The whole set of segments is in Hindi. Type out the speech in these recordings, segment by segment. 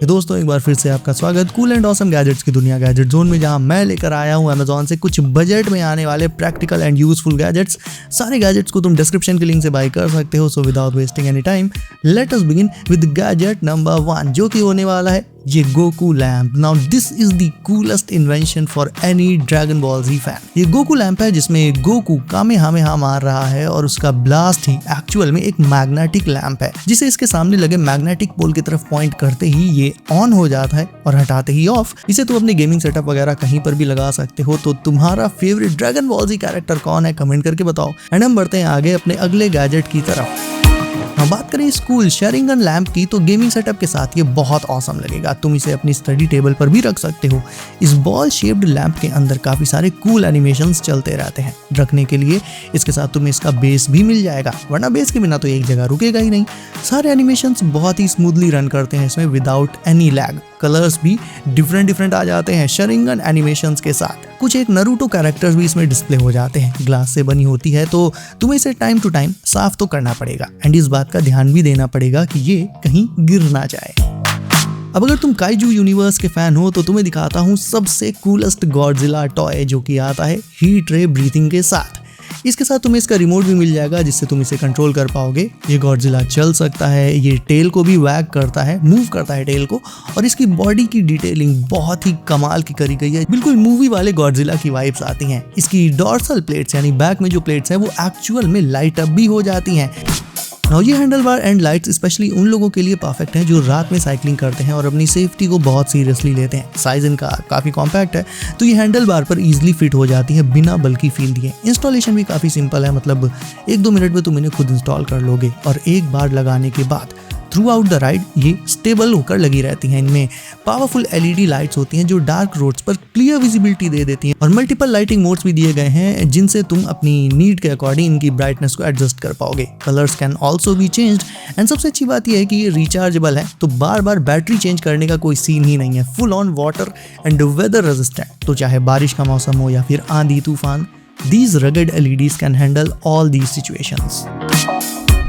दोस्तों एक बार फिर से आपका स्वागत कूल एंड ऑसम गैजेट्स की दुनिया गैजेट जोन में, जहां मैं लेकर आया हूं अमेजॉन से कुछ बजट में आने वाले प्रैक्टिकल एंड यूजफुल गैजेट्स। सारे गैजेट्स को तुम डिस्क्रिप्शन के लिंक से बाय कर सकते हो। So without wasting any time let us begin with gadget number 1, जो कि होने वाला है ये Goku lamp. Now this is the coolest invention for any Dragon Ball Z fan. ये गोकू लैम्प है जिसमें गोकू कामेहामेहा मार रहा है और उसका ब्लास्ट ही एक्चुअल में एक मैग्नेटिक लैम्प है, जिसे इसके सामने लगे मैग्नेटिक पोल की तरफ पॉइंट करते ही ये ऑन हो जाता है और हटाते ही ऑफ। इसे तुम अपने गेमिंग सेटअप वगैरह कहीं पर भी लगा सकते हो। तो तुम्हारा फेवरेट ड्रैगन बॉल जी कैरेक्टर कौन है, कमेंट करके बताओ। एंड हम बढ़ते हैं आगे अपने अगले गैजेट की तरफ। हम बात करें इस कूल शेरिंगन लैम्प की, तो गेमिंग सेटअप के साथ ये बहुत ऑसम लगेगा। तुम इसे अपनी स्टडी टेबल पर भी रख सकते हो। इस बॉल शेप्ड लैम्प के अंदर काफी सारे कूल एनिमेशंस चलते रहते हैं। रखने के लिए इसके साथ तुम्हें इसका बेस भी मिल जाएगा, वरना बेस के बिना तो एक जगह रुकेगा ही नहीं। सारे एनिमेशंस बहुत ही स्मूथली रन करते हैं इसमें विदाउट एनी लैग। कलर्स भी डिफरेंट आ जाते हैं शेरिंगन एनिमेशंस के साथ। कुछ एक नारुतो कैरेक्टर्स भी इसमें डिस्प्ले हो जाते हैं। ग्लास से बनी होती है तो तुम्हें इसे टाइम टू टाइम साफ तो करना पड़ेगा एंड इस बात का ध्यान भी देना पड़ेगा कि ये कहीं गिर ना जाए। अब अगर तुम काइजू यूनिवर्स के फैन हो तो तुम्हें दिखाता हूँ सबसे कूलेस्ट गॉडजिला टॉय, जो कि आता है हीट रे ब्रीथिंग के साथ। इसके साथ तुम्हें इसका रिमोट भी मिल जाएगा जिससे तुम इसे कंट्रोल कर पाओगे। ये गॉडजिला चल सकता है, ये टेल को भी वैग करता है, मूव करता है टेल को, और इसकी बॉडी की डिटेलिंग बहुत ही कमाल की करी गई है। बिल्कुल मूवी वाले गॉडजिला की वाइब्स आती हैं। इसकी डॉर्सल प्लेट्स यानी बैक में जो प्लेट्स हैं वो एक्चुअल में लाइट अप भी हो जाती हैं। नाउ ये handle bar and lights specially उन लोगों के लिए परफेक्ट हैं जो रात में साइकिलिंग करते हैं और अपनी सेफ्टी को बहुत सीरियसली लेते हैं। साइज इनका काफी कॉम्पैक्ट है तो ये हैंडल बार पर इजीली फिट हो जाती है बिना बल्कि फील दिए। इंस्टॉलेशन भी काफी सिंपल है, मतलब 1-2 मिनट में तुम इन्हें खुद इंस्टॉल कर लोगे और एक बार लगाने के बाद थ्रू आउट द राइड ये स्टेबल होकर लगी रहती हैं। इनमें पावरफुल एलईडी लाइट्स होती हैं जो डार्क रोड्स पर क्लियर विजिबिलिटी दे देती हैं, और मल्टीपल लाइटिंग मोड्स भी दिए गए हैं जिनसे तुम अपनी नीड के अकॉर्डिंग इनकी ब्राइटनेस को एडजस्ट कर पाओगे। Colours can also be changed and सबसे अच्छी बात यह है कि ये रिचार्जेबल है, तो बार बार बैटरी चेंज करने का कोई सीन ही नहीं है। Full on water and weather resistant, तो चाहे बारिश का मौसम हो या फिर आंधी तूफान, these rugged LEDs can handle all these situations।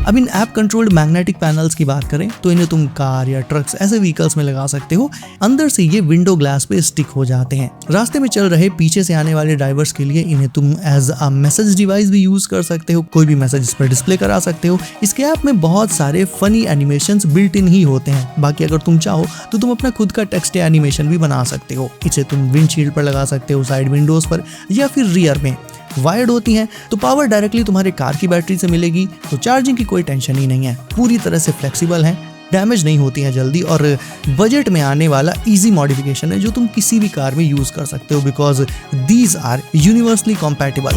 अब इन ऐप कंट्रोल्ड मैग्नेटिक पैनल्स की बात करें तो इन्हें तुम कार या ट्रक्स ऐसे व्हीकल्स में लगा सकते हो। अंदर से ये विंडो ग्लास पे स्टिक हो जाते हैं। रास्ते में चल रहे पीछे से आने वाले ड्राइवर्स के लिए इन्हें तुम एज अ मैसेज डिवाइस भी यूज कर सकते हो। कोई भी मैसेज इस पर डिस्प्ले करा सकते हो। इसके ऐप में बहुत सारे फनी एनिमेशंस बिल्ट इन ही होते हैं। बाकी अगर तुम चाहो तो तुम अपना खुद का टेक्स्ट या एनिमेशन भी बना सकते हो। इसे तुम विंडशील्ड पर लगा सकते हो, साइड विंडोज पर या फिर रियर में। वायर्ड होती हैं तो पावर डायरेक्टली तुम्हारे कार की बैटरी से मिलेगी, तो चार्जिंग की कोई टेंशन ही नहीं है। पूरी तरह से फ्लेक्सिबल है, डैमेज नहीं होती हैं जल्दी, और बजट में आने वाला इजी मॉडिफिकेशन है जो तुम किसी भी कार में यूज कर सकते हो because these are universally compatible.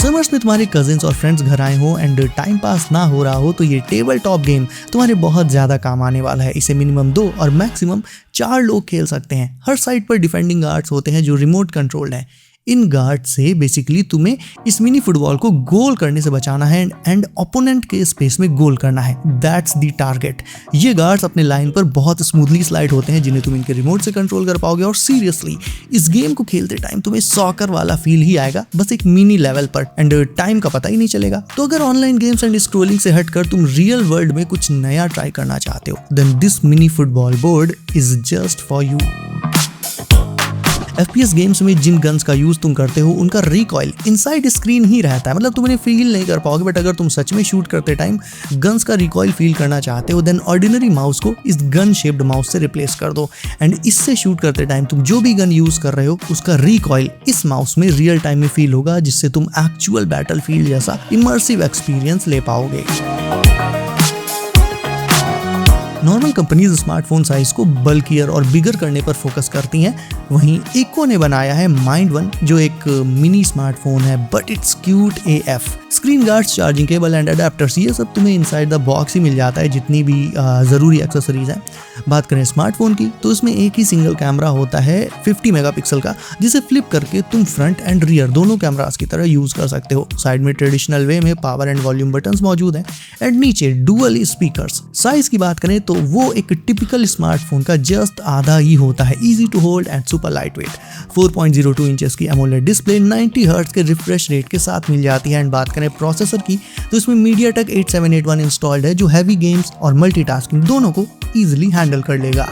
Summers में तुम्हारे कजिन्स और फ्रेंड्स घर आए हो एंड टाइम पास ना हो रहा हो तो ये टेबल टॉप गेम तुम्हारे बहुत ज्यादा काम आने वाला है। इसे मिनिमम 2 और मैक्सिमम 4 लोग खेल सकते हैं। हर साइड पर डिफेंडिंग गार्ड्स होते हैं जो रिमोट कंट्रोल्ड है। इन गार्ड से बेसिकली तुम्हें इस मिनी फुटबॉल को गोल करने से बचाना है एंड ओपोनेंट के स्पेस में गोल करना है। That's the target. ये गार्ड्स अपने लाइन पर बहुत स्मूथली स्लाइड होते हैं जिन्हें तुम इनके रिमोट से कंट्रोल कर पाओगे, और सीरियसली इस गेम को खेलते टाइम तुम्हें सॉकर वाला फील ही आएगा, बस एक मिनी लेवल पर, एंड टाइम का पता ही नहीं चलेगा। तो अगर ऑनलाइन गेम्स एंड स्क्रोलिंग से हटकर तुम रियल वर्ल्ड में कुछ नया ट्राई करना चाहते हो, then this mini football board is just for you. FPS games में जिन गन्स का यूज तुम करते हो उनका रिकॉइल इनसाइड स्क्रीन ही रहता है, मतलब तुम इन्हें फील नहीं कर पाओगे। बट अगर तुम सच में शूट करते टाइम गन्स का रिकॉइल फील करना चाहते हो, देन ऑर्डिनरी माउस को इस गन शेप्ड माउस से रिप्लेस कर दो एंड इससे शूट करते टाइम तुम जो भी गन यूज कर रहे हो उसका रिकॉइल इस माउस में रियल टाइम में फील होगा, जिससे तुम एक्चुअल बैटलफील्ड जैसा इमर्सिव एक्सपीरियंस ले पाओगे। नॉर्मल कंपनीज स्मार्टफोन साइज को बल्कियर और बिगर करने पर फोकस करती हैं, वहीं इको ने बनाया है माइंड वन जो एक मिनी स्मार्टफोन है but it's cute AF। Screen guards, charging cable and adapters ये सब तुम्हें इनसाइड द बॉक्स ही मिल जाता है, जितनी भी ज़रूरी एक्सेसरीज हैं। बात करें स्मार्टफोन की तो इसमें एक ही सिंगल कैमरा होता है 50 मेगापिक्सल का, जिसे फ्लिप करके तुम फ्रंट एंड रियर दोनों कैमरास की तरह यूज कर सकते हो। साइड में ट्रेडिशनल वे में पावर एंड वॉल्यूम बटन्स मौजूद हैं एंड नीचे डुअल स्पीकर्स। साइज की बात करें तो वो एक टिपिकल स्मार्टफोन का जस्ट आधा ही होता है। Easy to hold and super light weight, 4.02 inches की एमोलेड डिस्प्ले 90 हर्ट्ज के रिफ्रेश रेट के साथ मिल जाती है। एंड बात करें प्रोसेसर की तो इसमें MediaTek 8781 इंस्टॉल्ड है जो हैवी गेम्स और मल्टीटास्किंग दोनों को ईजिली हैंडल कर लेगा।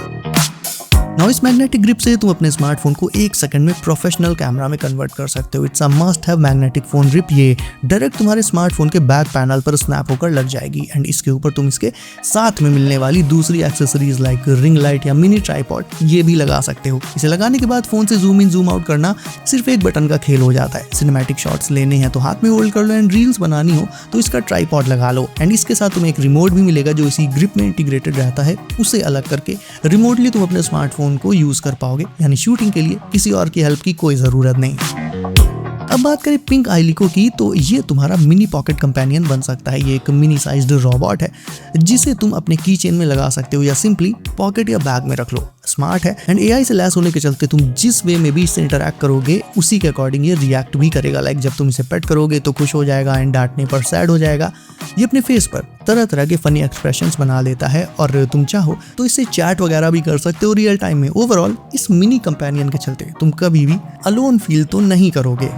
नॉइस मैग्नेटिक ग्रिप से तुम अपने स्मार्टफोन को 1 सेकंड में प्रोफेशनल कैमरा में कन्वर्ट कर सकते हो। It's a must have magnetic phone grip. ये डायरेक्ट तुम्हारे स्मार्टफोन के बैक पैनल पर स्नैप होकर लग जाएगी एंड इसके ऊपर तुम इसके साथ में मिलने वाली दूसरी एक्सेसरीज लाइक रिंग लाइट या मिनी ट्राइपॉड ये भी लगा सकते हो। इसे लगाने के बाद फोन से जूम इन जूम आउट करना सिर्फ एक बटन का खेल हो जाता है। सिनेमैटिक शॉट्स लेने हैं तो हाथ में होल्ड कर लो एंड रील्स बनानी हो तो इसका ट्राइपॉड लगा लो एंड इसके साथ तुम्हें एक रिमोट भी मिलेगा जो इसी ग्रिप में इंटीग्रेटेड रहता है। उसे अलग करके रिमोटली तुम अपने स्मार्टफोन को यूज कर पाओगे, यानी शूटिंग के लिए किसी और की हेल्प की कोई जरूरत नहीं। अब बात करें पिंक आइलिको की तो ये तुम्हारा मिनी पॉकेट कंपेनियन बन सकता है। ये एक मिनी साइज्ड रोबोट है जिसे तुम अपने की चेन में लगा सकते हो या सिंपली पॉकेट या बैग में रख लो। स्मार्ट है एंड AI से लैस होने के चलते तुम जिस वे में भी इससे इंटरैक्ट करोगे उसी के अकॉर्डिंग ये रिएक्ट भी करेगा। लाइक जब तुम इसे पेट करोगे तो खुश हो जाएगा एंड डांटने पर सैड हो जाएगा। ये अपने फेस पर तरह तरह के फनी एक्सप्रेशंस बना लेता है और तुम चाहो तो इससे चैट वगैरह भी कर सकते हो रियल टाइम में। ओवरऑल इस मिनी कंपेनियन के चलते तुम कभी भी अलोन फील तो नहीं करोगे।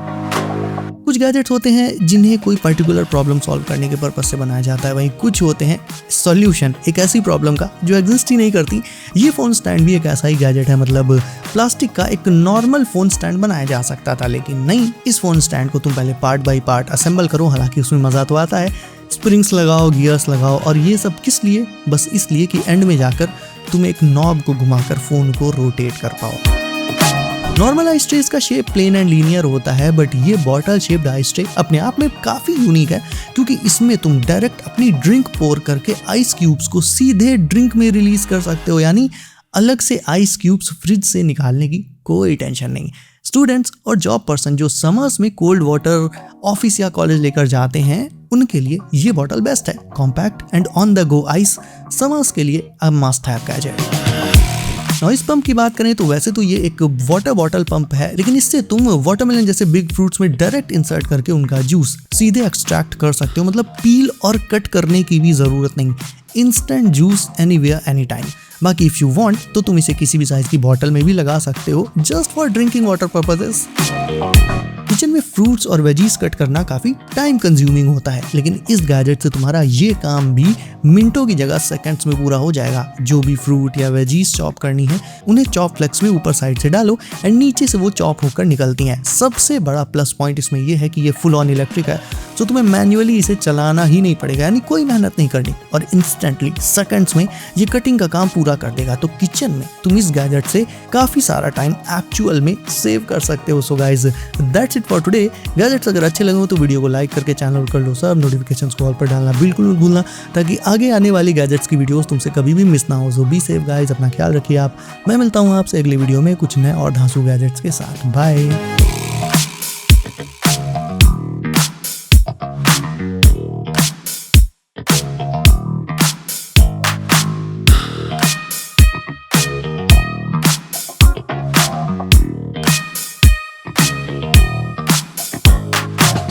कुछ गैजेट्स होते हैं जिन्हें कोई पर्टिकुलर प्रॉब्लम सॉल्व करने के पर्पस से बनाया जाता है, वहीं कुछ होते हैं सॉल्यूशन एक ऐसी प्रॉब्लम का जो एग्जिस्ट ही नहीं करती। ये फोन स्टैंड भी एक ऐसा ही गैजेट है। मतलब प्लास्टिक का एक नॉर्मल फोन स्टैंड बनाया जा सकता था लेकिन नहीं, इस फोन स्टैंड को तुम पहले पार्ट बाय पार्ट असेंबल करो। हालांकि उसमें मजा तो आता है, स्प्रिंग्स लगाओ, गियर्स लगाओ और ये सब किस लिए? बस इसलिए कि एंड में जाकर तुम एक नॉब को घुमाकर फोन को रोटेट कर पाओ। नॉर्मल आइस ट्रे का शेप प्लेन एंड लीनियर होता है बट ये बॉटल शेप्ड आइस ट्रे अपने आप में काफी यूनिक है क्योंकि इसमें तुम डायरेक्ट अपनी ड्रिंक पोर करके आइस क्यूब्स को सीधे ड्रिंक में रिलीज कर सकते हो, यानी अलग से आइस क्यूब्स फ्रिज से निकालने की कोई टेंशन नहीं। स्टूडेंट्स और जॉब पर्सन जो समर्स में कोल्ड वाटर ऑफिस या कॉलेज लेकर जाते हैं उनके लिए ये बॉटल बेस्ट है। Compact and on the go ice summers के लिए a must have gadget. Noise pump की बात करें तो वैसे तो ये एक वाटर बॉटल पंप है लेकिन इससे तुम वाटरमेलन जैसे बिग फ्रूट्स में डायरेक्ट इंसर्ट करके उनका जूस सीधे एक्सट्रैक्ट कर सकते हो। मतलब पील और कट करने की भी जरूरत नहीं, instant juice anywhere any time. बाकी इफ यू वांट तो तुम इसे किसी भी साइज की बॉटल में भी लगा सकते हो just for drinking water purposes. Kitchen में फ्रूट्स और वेजीज कट करना काफी टाइम कंज्यूमिंग होता है लेकिन इस गैजेट से तुम्हारा ये काम भी मिनटों की जगह सेकंड्स में पूरा हो जाएगा। जो भी फ्रूट या वेजीज चॉप करनी है उन्हें चॉप फ्लेक्स में ऊपर साइड से डालो एंड नीचे से वो चॉप होकर निकलती हैं। सबसे बड़ा प्लस पॉइंट इसमें यह है कि ये फुल ऑन इलेक्ट्रिक है तो तुम्हें मैन्युअली इसे चलाना ही नहीं पड़ेगा, यानी कोई मेहनत नहीं करनी और इंस्टेंटली सेकंड्स में ये कटिंग का काम पूरा कर देगा। तो किचन में तुम इस गैजेट से काफी सारा टाइम एक्चुअल में सेव कर सकते हो। So guys that's it for today. Gadgets अगर अच्छे लगे हो तो वीडियो को लाइक करके चैनल कर लो सब, नोटिफिकेशंस को ऑल पर डालना बिल्कुल मत भूलना ताकि आगे आने वाली गैजेट्स की वीडियोस तुमसे कभी भी मिस ना हो। सो बी सेफ गाइस, अपना ख्याल रखिए आप। मैं मिलता हूँ आपसे अगली वीडियो में कुछ नए और धांसू गैजेट्स के साथ। बाय।